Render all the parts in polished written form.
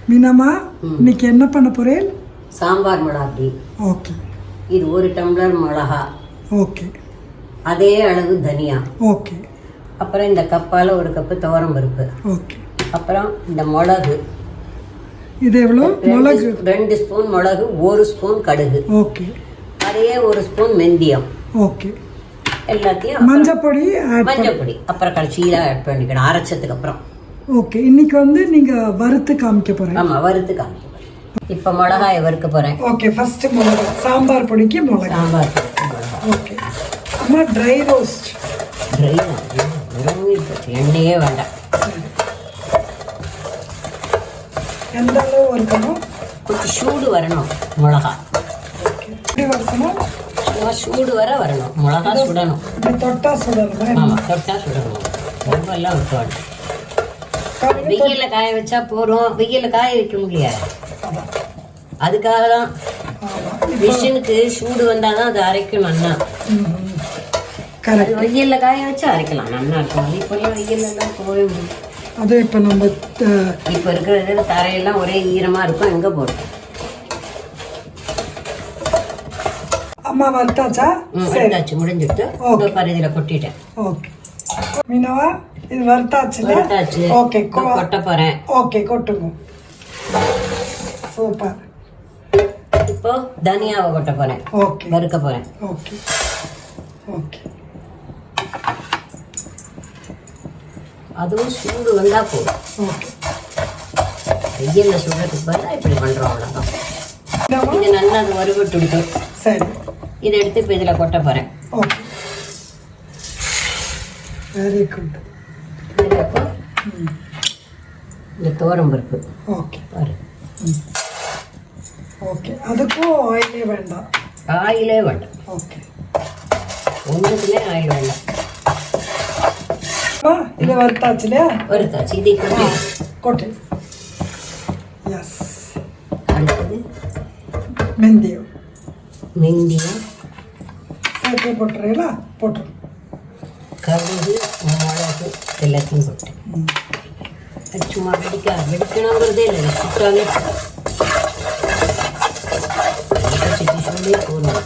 மீனம்மா இன்னைக்கு என்ன பண்ண போறேன்? சாம்பார் மிளகாய். ஓகே. இது 1 டம்ளர் மிளகா. ஓகே. அதே அளவு தனியா. ஓகே. அப்புறம் இந்த கப்பால 1 கப்பு துவரம் பருப்பு. ஓகே. அப்புறம் இந்த மிளகு. இது எவ்வளவு? மிளகு 2 ஸ்பூன் மிளகு, 1 ஸ்பூன் கடுகு. ஓகே. அதே 1 ஸ்பூன் வெந்தயம். ஓகே. எல்லாத்தையும் மஞ்சப்பொடி அப்புறம் கடைசியில ஆட் பண்ணிக்கணும் அரைச்சதுக்கு அப்புறம். ஓகே. இன்னைக்கு வந்து நீங்க வறுத்து காமிக்க போறீங்க. ஆமா, வறுத்து காமிக்க போறேன். இப்போ மிளகாயை வறுக்க போறேன். ஓகே. ஃபர்ஸ்ட் மிளகா சாம்பார் பொடிக்கு மிளகா. சாம்பார். ஓகே. அம்மா ட்ரை ரோஸ்ட். ட்ரை எண்ணெயே வேண்டாம். எந்த அளவு வறுக்கணும்? கொஞ்சம் சூடு வரணும் மிளகா. எப்படி வறுக்கணும்? சூடு வரணும். மிளகா சுடணும். தொட்டா சுடணும். ஆமா, தொட்டா சுடணும். ரொம்ப எல்லாம் விட்டுவாங்க. வெயில காய வச்சா போறோம். வெயில காய வைக்க முடியாது. அதுக்காக தான் மிஷினுக்கு சூடு வந்தாதான் அது அரைக்கும் நல்லா. வெயில்ல காய வச்சு அரைக்கலாம், நல்லா இருக்கும். இப்போ வெயில் எல்லாம் போகவே முடியும். அது இப்ப நம்ம இப்ப இருக்கிற தரையெல்லாம் ஒரே ஈரமா இருக்கும். எங்க போடும்? அம்மா வறுத்தாச்சா? வறுத்தாச்சு, முடிஞ்சுட்டு பருதியில கொட்டிட்டேன். ஓகே. மீனவா இது வறுத்தாச்சு. ஓகே, கொட்ட போறேன். ஓகே, கொட்டுங்க. சூப்பர். இப்போ தனியாவை கொட்ட போறேன். ஓகே. வறுக்க போறேன். ஓகே. ஓகே. அதுவும் சூடு வந்தா போதும். ஓகே. வெயில்ல சுடுறதுக்கு பதிலாக இப்படி பண்றோம், அவ்வளவுதான். இது நல்லா அது வறுபட்டு விட்டு. சரி. இதை எடுத்து இப்போ இதில் கொட்ட போறேன். ஓகே. Very good. இந்த துவரம் பருப்பு. ஓகே. பாரு. ஓகே. அதுக்கும் ஆயிலே வேண்டாம். ஆயிலே வேண்டாம். ஓகே. ஒன்றுக்குமே ஆயில் வேண்டாம். இதை வறுத்தாச்சு இல்லையா? வறுத்தாச்சு. இதை கொட்டி கொட்டு. எஸ். அடுத்தது வெந்தயம். வெந்தயம் சேர்த்து போட்டுறீங்களா? போட்டு. கடுகு, மிளகு எல்லாத்தையும் போட்டு சும்மா வெடிக்கணுங்கிறதே இல்லை. சுட்டாலே சூடே போடணும்.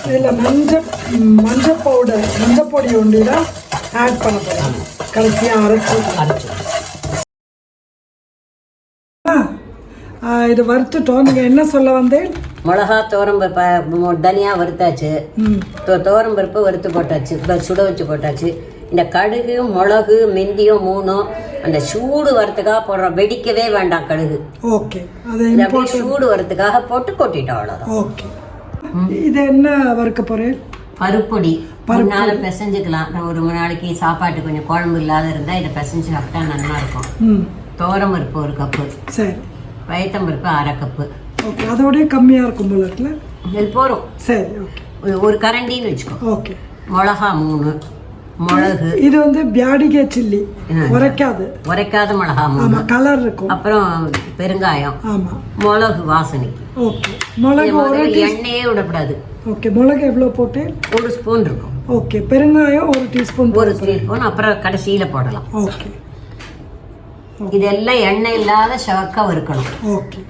இதில் மஞ்சள் பவுடர், மஞ்சப்பொடி ஒன்று தான் ஆட் பண்ண போகிறேன். கடைசியாக அரைச்சி. இது வறுத்துட்டோம். நீங்கள் என்ன சொல்ல வந்தேன்? மிளகா, துவரம் பருப்பு, தனியா வறுத்தாச்சு. துவரம் பருப்பு வறுத்து போட்டாச்சு, சுட வச்சு போட்டாச்சு. இந்த கடுகு, மிளகு, மெந்தியம் 3 அந்த சூடு வரத்துக்காக போடுறோம். வெடிக்கவே வேண்டாம் கடுகு. ஓகே. சூடு வரத்துக்காக போட்டு கொட்டிட்டோம், அவ்வளோதான். ஓகே. இது என்ன வறுக்க போறேன்? பருப்பொடி. ஒரு நாள் பிசைஞ்சுக்கலாம். ஒரு 3 நாளைக்கு சாப்பாட்டு கொஞ்சம் குழம்பு இல்லாத இருந்தால் இதை பிசைஞ்சு சாப்பிட்டா நல்லா இருக்கும். துவரம் பருப்பு 1 கப்பு. சரி. பயத்தம் பருப்பு 1/2 கப்பு. ஓகே. அதோடய கம்மியாக இருக்கும் போல இருக்குல்ல? இது போகிறோம். சரி. ஓகே. ஒரு கரண்டின்னு வச்சுக்கோ. ஓகே. மிளகா 3. மிளகு. இது வந்து பியாடிகே சில்லி, உரைக்காத மிளகா 3. ஆமா, கலர் இருக்கும். அப்புறம் பெருங்காயம். ஆமா. மிளகு வாசனைக்கு. ஓகே. மிளகு எண்ணெயே விடக்கூடாது. ஓகே. மிளகு எவ்வளவு போட்டு? 1 ஸ்பூன் இருக்கும். ஓகே. பெருங்காயம் 1 டீஸ்பூன். 1 டீஸ்பூன். அப்புறம் கடைசியில போடலாம். ஓகே. இதெல்லாம் எண்ணெய் இல்லாத செவக்க வறுக்கணும். ஓகே.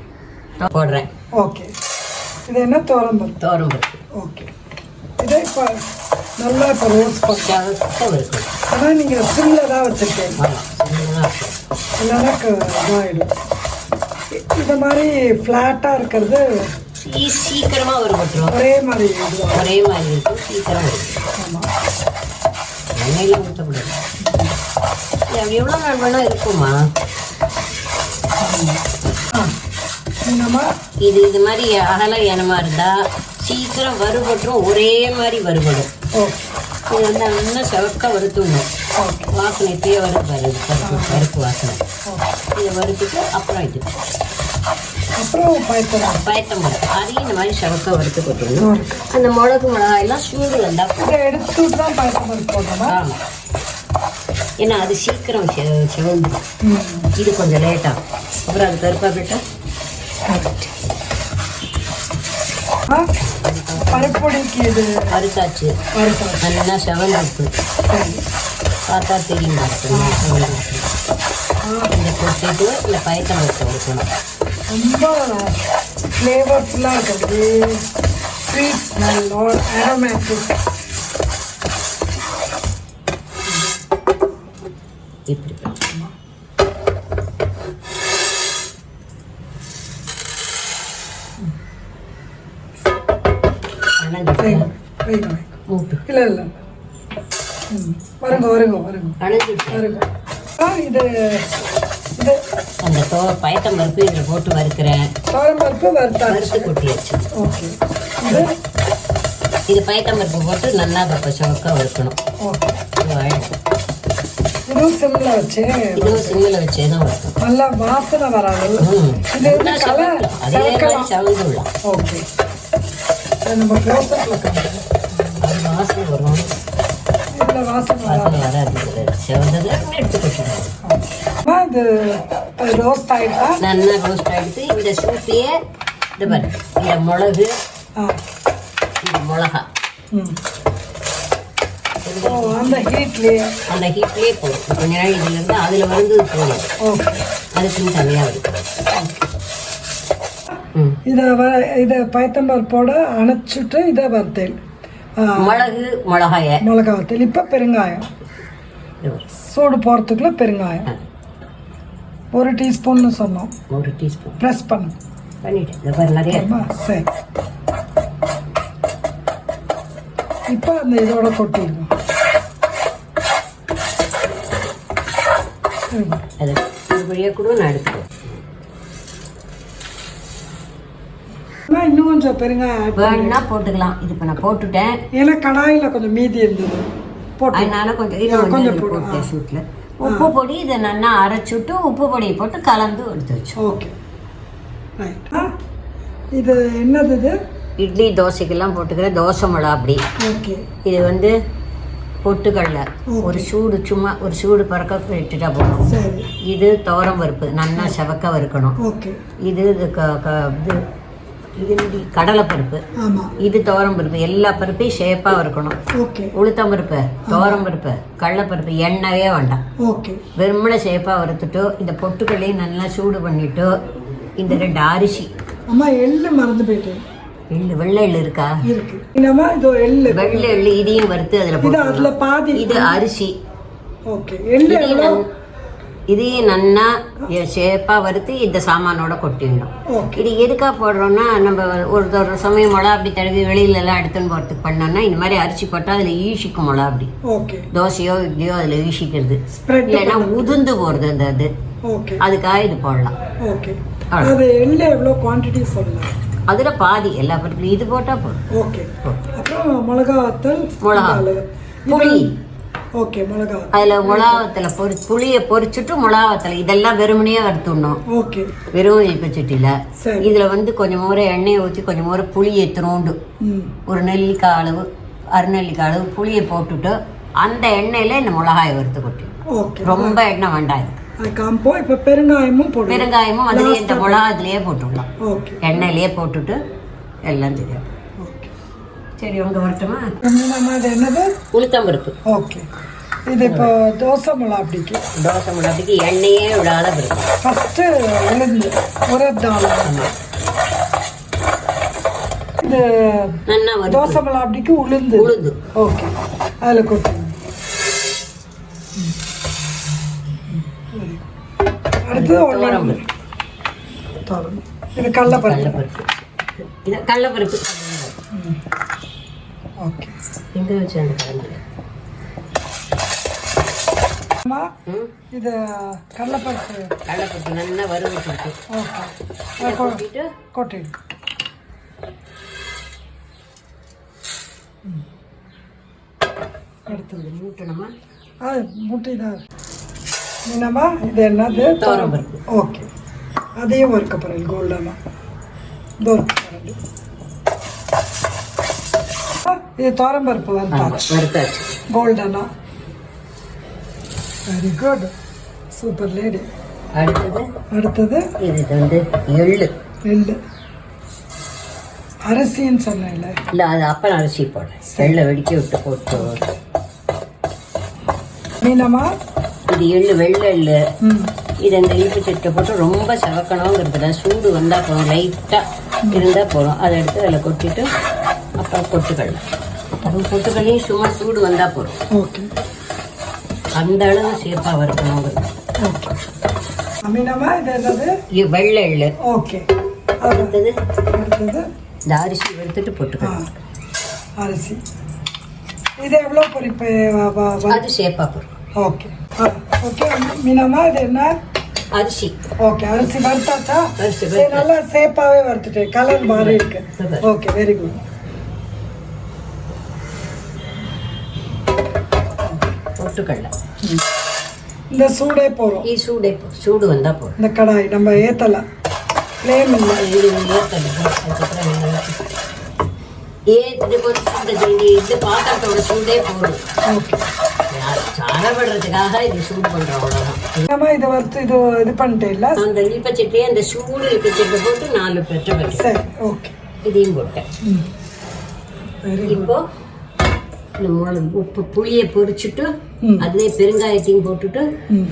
போடுறேன். ஓகே. இது என்ன? துவரம் பருப்பு. ஓகே. இதே இப்போ நல்லா இப்போ ரோஸ்ட் பண்ண வறுக்கணும். ஆனால் நீங்கள் சிம்மில் தான் வச்சுருக்கீங்க, இல்லைன்னா இதாகிடும். இந்த மாதிரி ஃப்ளாட்டாக இருக்கிறது சீக்கிரமாக வறுபட்டுரும். ஒரே மாதிரி இருக்கும். சீக்கிரம் வரும். ஆமாம். எண்ணெயில் ஊற்றக்கூடாது. எவ்வளோ நாள் வேணால் இருக்குமா? இது மாதிரி அகல எண்ணமா இருந்தால் சீக்கிரம் வறுபட்டுரும். ஒரே மாதிரி வறுபடும். இது வந்து நல்லா செவக்க வறுத்துடணும். வாசனை இப்பயே வறுப்பாரு. பருப்பு வாசனை. இதை வறுத்துட்டு அப்புறம் இது பயத்தம் பருப்பு அதையும் இந்த மாதிரி செவக்க வறுத்து கொட்டணும். அந்த மிளகு மிளகாயெல்லாம் சூடு வந்தால் எடுத்து தான் பயத்தம் பருப்பு போடணும். ஆமாம். ஏன்னா அது சீக்கிரம் செவந்துடும். இது கொஞ்சம் லேட்டாகும். அப்புறம் அது பருப்பா போட்டா பருப்பொடிக்கு இது வறுத்தாச்சு. நல்லா செவந்துருக்கு. பார்த்தா தெரியும் இந்த கொட்டிட்டு இல்லை பயத்தம் வச்சு கொடுக்கணும். ரொம்ப ஃப்ளேவர்ஃபுல்லாக இருக்குது. Sweet smell or aromatic. இப்படி இல்லை இல்லை வருங்க வருங்க வருங்க வருங்க. இது இது அந்த பயத்தம் பருப்பு இதில் போட்டு வறுக்கிறேன். பருப்பு வறுத்து கொட்டியாச்சு. ஓகே. இது இது பயத்தம் பருப்பு போட்டு நல்லா பருப்பு சவக்காக வறுக்கணும். ஓகே. இதுவும் சிம்மில் வச்சே தான் வறுக்கணும். நல்லா வாசனை வராது. இது அதே மாதிரி சவந்துடலாம். ஓகே. நம்ம க்ளோஸப்பில் அது வாசனை வரும். இதில் வாசனை வராது. செவந்ததில் எடுத்து கொட்டிடுவோம். இது ரோஸ்ட் ஆகிட்டா நல்லா ரோஸ்ட் ஆகிடுது. இந்த சூப்பையே இது பாரு, இந்த மிளகு, இந்த மிளகா அந்த ஹீட்லேயே போடும். கொஞ்ச நாள் இதில் இருந்து அதில் வந்து போடும். அதுக்குன்னு தனியாக இருக்கும். இதை பயத்தம்பருப்போட அணைச்சிட்டு இதை வறுத்தேன். மிளகாய் வத்தல். இப்போ பெருங்காயம் சூடு போகிறதுக்குள்ள பெருங்காயம் 1 டீஸ்பூன்னு சொன்னோம். 1 டீஸ்பூன் ப்ரெஸ் பண்ணிட்டேன். சரி, இப்போ அந்த இதோட கொட்டிடுவோம். கூட நான் எடுத்துக்குவேன். இன்னும் கொஞ்சம் பெருங்காயம் வேணும்னா போட்டுக்கலாம். இது இப்போ நான் போட்டுட்டேன். ஏன்னா கடாயில் கொஞ்சம் மீதி இருந்தது, அதனால கொஞ்சம் போட்டேன் சூட்டில். உப்பு பொடி இதை நல்லா அரைச்சுட்டு உப்பு பொடியை போட்டு கலந்து எடுத்து வச்சோம். Okay, right. இது என்னது? இது இட்லி தோசைக்கெல்லாம் போட்டுக்கிற தோசை மிளகா அப்படி. ஓகே. இது வந்து பொட்டுக்கடலை ஒரு சூடு, சும்மா ஒரு சூடு பறக்க விட்டுட்டா போகணும். இது துவரம் பருப்பு நல்லா செவக்க வறுக்கணும். இது இது கடலை பருப்பு, இது துவரம் பருப்பு. எல்லா பருப்பையும் ஷேப்பாக வறுக்கணும். உளுத்தம் பருப்பு, துவரம் பருப்பு, கடலைப்பருப்பு எண்ணெயே வேண்டாம். வெறுமனை ஷேப்பாக வறுத்துட்டு இந்த பொட்டுக்கல்லையும் நல்லா சூடு பண்ணிட்டு இந்த 2 அரிசி. எள்ளு மறந்து போயிட்டு. எள்ளு, வெள்ளை எள்ளு இருக்கா? வெள்ளை எள்ளு இதையும் வறுத்து அதில் போட்டு. இது அரிசி. இதையும் நல்லா ஷேப்பாக வறுத்து இந்த சாமானோட கொட்டிடணும். இது எதுக்காக போடுறோம்னா, நம்ம ஒரு சமயம் மிளகா அப்படி தடவி வெளியிலலாம் எடுத்துன்னு போகிறதுக்கு பண்ணோம்னா இந்த மாதிரி அரிசி போட்டால் அதில் ஈஷிக்கும் மிளகா அப்படி. தோசையோ இட்லியோ அதில் ஈஷிக்கிறது, இல்லைன்னா உதிர்ந்து போகிறது அந்த இது. அதுக்காக இது போடலாம். அதில் பாதி எல்லா பருப்புலையும் இது போட்டால் போதும். மிளகா, புளி. அதில் மிளகாவத்தில் புளியை பொரிச்சுட்டு மிளகாவத்தில் இதெல்லாம் வெறுமனையாக வறுத்துடணும். வெறும் இல்பச்சட்டியில் இதில் வந்து கொஞ்சம் முறை எண்ணெயை ஊற்றி கொஞ்சம் முறை புளியை எத்தனோண்டு ஒரு நெல்லிக்காய் அளவு, அரைநெல்லிக்காய் அளவு புளியை போட்டுட்டு அந்த எண்ணெயில் இந்த மிளகாயை வறுத்து கொட்டிடும். ரொம்ப எண்ணெய் வேண்டாம். இப்போ பெருங்காயமும் அதுலேயே இந்த மிளகா இதுலேயே போட்டுடலாம். எண்ணெயிலேயே போட்டுட்டு எல்லாம் தெரியும். சரி, உங்க வரட்டுமா? என்னது? உளுத்தம் பருப்பு. ஓகே. இது இப்போ தோசை மிளகாப்பிக்கு எண்ணெயே விடாத பருப்பு. ஃபர்ஸ்ட் உளுந்து உரத் தால். இது தோசை மிளகாப்பிக்கு உளுந்து. ஓகே, அதில் கொட்டுங்க. அடுத்தது இது கடலைப்பருப்பு. கடலைப்பருப்பு ஓகே. எங்கே வச்சு அந்த கடலை? இது கடலைப்பருப்பு நல்லா வறுவிட்டு கொட்டிடு. அடுத்தது மூட்டணுமா? மூட்டை தான். என்னம்மா இது? என்னது? துவரம் பருப்பு. ஓகே, அதையும் வறுக்க போகிறேன். கோல்டனா இது துவரம் பருப்பு வறுத்தாச்சு. கோல்டனா. Very good, super lady. அடுத்தது இது வந்து எள்ளு அரிசின்னு சொன்னேன். இல்லை, அது அப்போ அரிசி போடுறேன். எள்ளை வெடிக்க விட்டு போட்டு மீனமா இது எள்ளு வெள்ளை எள்ளு இது அந்த இனிப்பு சட்டை போட்டு ரொம்ப சவக்கணுங்கிறதுல சூடு வந்தால் போதும், லைட்டாக இருந்தால் போதும். அதை எடுத்து அதில் கொட்டிட்டு அப்புறம் பொட்டுக்கடலை, அதுவும் பொட்டுக்கடலையும் சும்மா சூடு வந்தால் போதும். ஓகே, அந்த அளவு சேஃபாக வறுக்கணுங்கிறது. ஓகே மீனமா இது என்னது? இது வெள்ளை எள்ளு. ஓகே, அடுத்தது இந்த அரிசி வறுத்துட்டு பொட்டுக்கடலை அரிசி. இது எவ்வளோ பொரிப்பு? அது சேஃபாக போடும். ஓகே ஓகே மீனம்மா இது என்ன? அரிசி. ஓகே, அரிசி வறுத்தாச்சா? அரிசி நல்லா சேஃபாகவே வறுத்துட்டேன், கலர் மாறி இருக்கு. Okay, very good. பொட்டுக்கடலை இந்த சூடே போகிறோம். சூடு வந்தால் போதும். இந்த கடாய் நம்ம ஏற்றலாம், ஃப்ளேம் இல்லை. இது பாத்திரத்தோட சூடே போதும். ஓகே, சாரப்படுறதுக்காக இது சூடு பண்றோம், அவ்வளவுதான். இதை வறுத்து இது பண்ணிட்டேன் இல்லை? அந்த இல்பச்சட்டியே அந்த சூடு இல்பச்சட்டை போட்டு 4 பெற்ற. சரி, ஓகே, இதையும் போட்டேன். இப்போ உப்பு புளியை பொரிச்சுட்டு அதுலேயே பெருங்காயத்தையும் போட்டுட்டு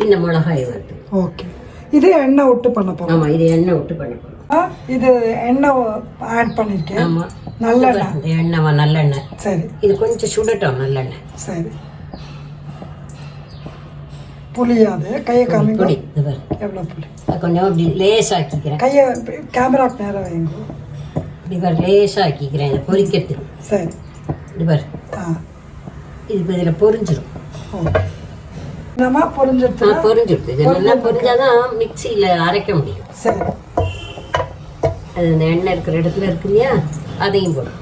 இந்த மிளகாய் வருது. ஓகே, இது எண்ணெய் விட்டு பண்ண போறோம். ஆமா, இது எண்ணெய் விட்டு பண்ண போறோம். இது எண்ணெய் ஆட் பண்ணிருக்கேன். ஆமா, நல்லெண்ணெய். எண்ணெய் நல்லெண்ணெய். சரி, இது கொஞ்சம் சுடட்டும் நல்லெண்ணெய். சரி, புளியாது கையை காமி. புளி எவ்வளோ புளி? கொஞ்சம் அப்படி லேசாக ஆக்கிக்கிறேன். கையை கேமராக்கு நேரம் வைங்க. இப்படி லேசாக ஆக்கிக்கிறேன் இதை பொரிக்கிறதுக்கு. சரி, இது இது இப்போ இதில் பொரிஞ்சிடும். நம்ம பொரிஞ்சிடுது. இது நல்லா பொரிஞ்சாதான் மிக்சியில் அரைக்க முடியும். சரி, அது இந்த எண்ணெய் இருக்கிற இடத்துல இருக்கு இல்லையா, அதையும் போடும்.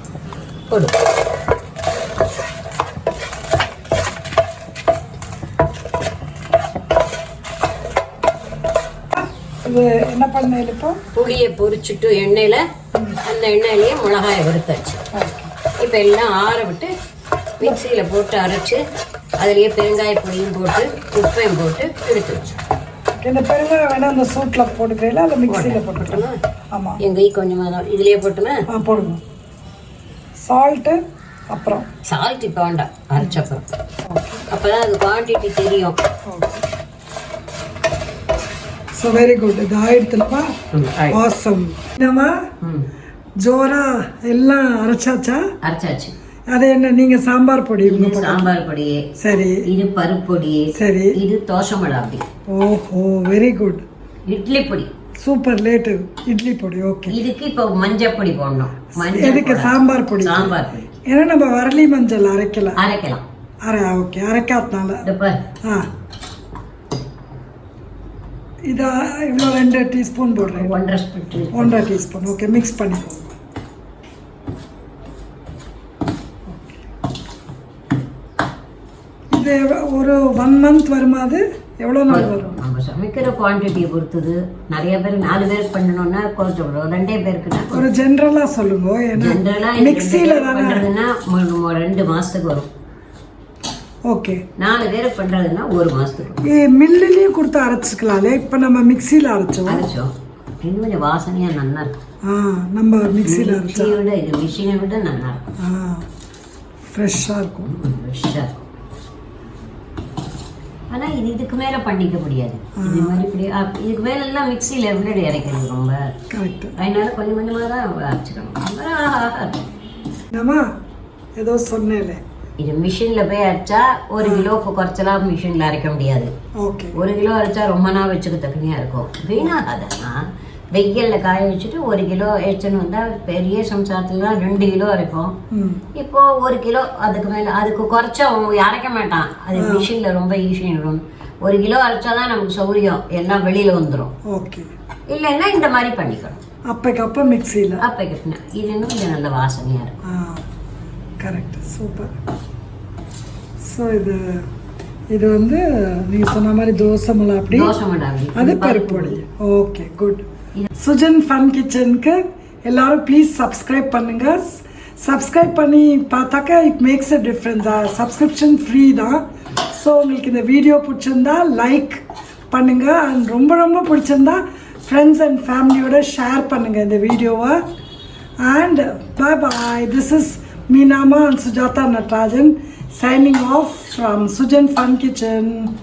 இது என்ன பண்ண? இப்போ புளியை பொரிச்சுட்டு எண்ணெயில் அந்த எண்ணெயிலேயே மிளகாயை வறுத்தாச்சு. இப்போ எல்லாம் ஆற விட்டு மிக்சியில் போட்டு அரைச்சி அதுலேயே பெருங்காய பொடியும் போட்டு உப்பையும் போட்டு எடுத்து வச்சு. இந்த பெருங்காயம் வேணா அந்த சூட்டில் போட்டுக்கிறீங்களா இல்லை மிக்சியில் போட்டுக்கலாம்? ஆமாம், எங்கள் கொஞ்சமாக தான் இதுலேயே போட்டுமே. போடுங்க. சால்ட்டு அப்புறம் சால்ட் இப்போ வேண்டாம், அரைச்சப்பறம். அப்போ தான் அது குவான்டிட்டி தெரியும். So very good. இது ஆயிடுத்துலப்பா. ஆசம். என்னம்மா ஜோரா எல்லாம் அரைச்சாச்சு. அது என்ன? நீங்க சாம்பார் பொடி? சாம்பார் பொடி. சரி, இது பருப்பு பொடி. சரி, இது தோசை மிளகாய். ஓஹோ, வெரி குட். இட்லி பொடி. சூப்பர். லேட்டு இட்லி பொடி. ஓகே, இதுக்கு இப்போ மஞ்சள் பொடி போடணும். எதுக்கு? சாம்பார் பொடி. சாம்பார் பொடி. ஏன்னா நம்ம வரலி மஞ்சள் அரைக்கலாம். ஓகே, அரைக்காதனால. இதா இவ்வளோ 2 டீஸ்பூன் போடுறேன். 1.5 டீஸ்பூன். ஓகே, மிக்ஸ் பண்ணிக்கோங்க. இது ஒரு 1 மந்த் வருமா? அது எவ்வளோ நாள் வரும்? நம்ம சமைக்கிற குவான்டிட்டியை பொறுத்தது. நிறைய பேர் 4 பேர் பண்ணணும்னா கொஞ்சம் 2 பேருக்குன்னா ஒரு ஜென்ரலாக சொல்லுங்க. ஏன்னா மிக்சியில் பண்ணுறதுன்னா 2 மாதத்துக்கு வரும். ஓகே, 4 பேர் பண்ணுறதுன்னா 1 மாதத்துக்கு. மில்லுலேயும் கொடுத்து அரைச்சிக்கலாம்ல. இப்போ நம்ம மிக்சியில் அரைச்சோம். இன்னும் கொஞ்சம் வாசனையாக நல்லா இருக்கும். நம்ம மிக்சியில் அரைச்சோம் விட இது மிஷினை விட நல்லா இருக்கும். ஃப்ரெஷ்ஷாக இருக்கும். ஆனால் இதுக்கு மேலே பண்ணிக்க முடியாது. இது மாதிரி இதுக்கு மேலே எல்லாம் மிக்சியில் எப்படி இறக்கிறது ரொம்ப கரெக்ட். அதனால கொஞ்சம் கொஞ்சமாக தான் அரைச்சிக்கணும். நம்ம ஏதோ சொன்னேன்ல, இது மிஷினில் போய் அரைச்சா 1 கிலோவுக்கு குறைச்சலாம் மிஷினில் அரைக்க முடியாது. ஓகே, 1 கிலோ அரைச்சா ரொம்ப நாள் வச்சுக்க தக்கனியாக இருக்கும். வீணாகாதன்னா வெயிலில் காய வச்சுட்டு 1 கிலோ எடுத்துன்னு வந்தால் பெரிய சம்சாரத்துலாம் 2 கிலோ அரைப்போம். இப்போ 1 கிலோ அதுக்கு மேலே அதுக்கு குறைச்சா அரைக்க மாட்டான். அது மிஷினில் ரொம்ப ஈஸியாகிடும். 1 கிலோ அரைச்சாதான் நமக்கு சௌரியம், எல்லாம் வெளியில் வந்துடும். ஓகே, இல்லைன்னா இந்த மாதிரி பண்ணிக்கணும். அப்போ மிக்சியில் இது இன்னும் கொஞ்சம் நல்ல வாசனையாக இருக்கும். Correct, super. ஸோ இது வந்து நீங்கள் சொன்ன மாதிரி தோசை மிளகாய். அது பருப்பு பொடி. Okay, good. சுஜன் ஃபன் கிச்சனுக்கு எல்லாரும் ப்ளீஸ் சப்ஸ்கிரைப் பண்ணுங்க. சப்ஸ்கிரைப் பண்ணி பார்த்தாக்கா it makes a difference. Subscription free தான். ஸோ உங்களுக்கு இந்த வீடியோ பிடிச்சிருந்தா லைக் பண்ணுங்க. அண்ட் ரொம்ப ரொம்ப பிடிச்சிருந்தா ஃப்ரெண்ட்ஸ் அண்ட் ஃபேமிலியோட ஷேர் பண்ணுங்க இந்த வீடியோவை. And bye bye. This is Meenama and Sujata Natarajan. signing off from Sujan Fun Kitchen.